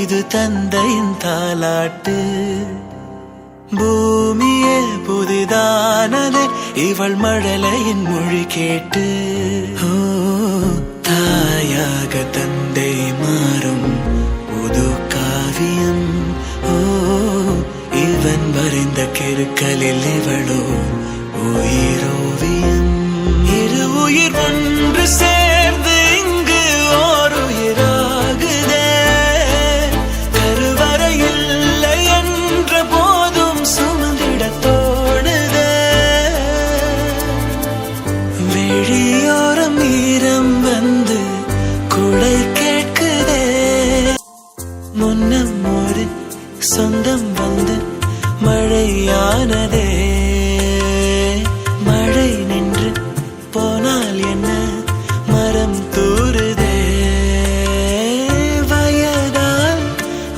இது தந்தையின் தாலாட்டு. பூமியே புதிதானதே இவள் மழலையின் மொழி கேட்டு. தாயாக தந்தை மாறும் புது காவியம். இவன் வரைந்த கிறுக்கலில் இவளோ உயிரோவியம். இரு உயிர் ஒன்று சேர்ந்து இங்கு ஓர் உயிராகுதே. கருவறை இல்லை என்ற போதும் சுமந்திட தோணுதே. வெளியோரம் ஈரம் வந்து குடை கேட்குதே. முன்னம் ஒரு சொந்தம் வந்து மழையானதே. மழை நின்று போனால் என்ன மரம் தூறுதே. வயதால்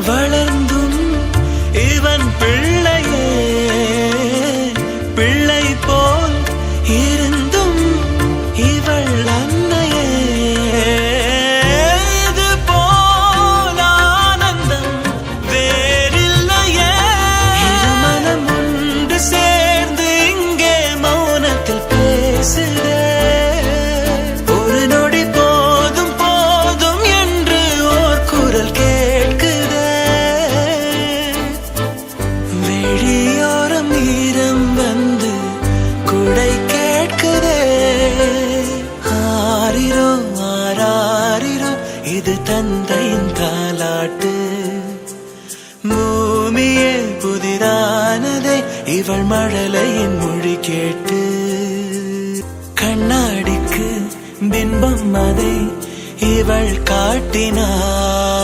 வளர்ந்தும் இவன் பிள்ளையே. பிள்ளை போல் இருந்தும் இவள் அன்னையே. இது போல் ஆனந்தம் வேறில்லையே. மனம் ஒன்று சேர்ந்து இங்கே மௌனத்தில் பேசுதே. ஒரு நொடி போதும் போதும் என்று ஓர் குரல் கேட்குதே. வெளியோரம் ஈரம் வந்து குடை கேட்குதே. ஆரிரோ ஆராரிரோ இது தந்தையின் தாலாட்டு. பூமியே புதிதானதே இவள் மழலையின் மொழி கேட்டு. கண்ணாடிக்கு பின்பம் அதை இவள் காட்டினாள்.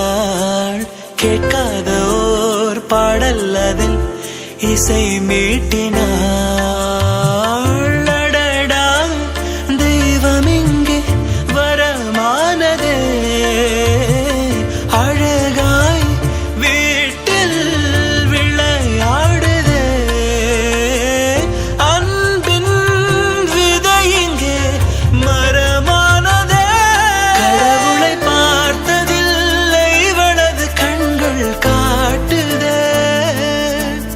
கேட்காத ஓர் பாடல் அதில் இசை மீட்டினாள். அடடா தெய்வம் இங்கே வரமானதே. அழகாய் வீட்டில் விளையாடுதே. அன்பின் விதை இங்கே மரமானதே. கடவுளை பார்த்ததில்லை இவளது கண்கள் காட்டுதே.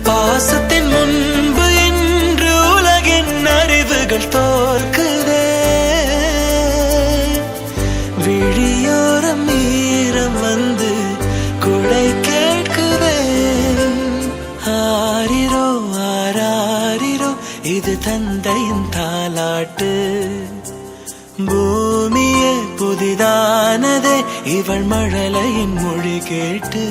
பாசத்தின் முன்பு இன்று உலகின் அறிவுகள் தோற்குதே. விழியோரம் ஈரம் வந்து குடை கேட்குதே. ஆரிரோ ஆராரிரோ இது தந்தையின் தாலாட்டு. பூமியே புதிதானதே இவள் மழலையின் மொழி கேட்டு.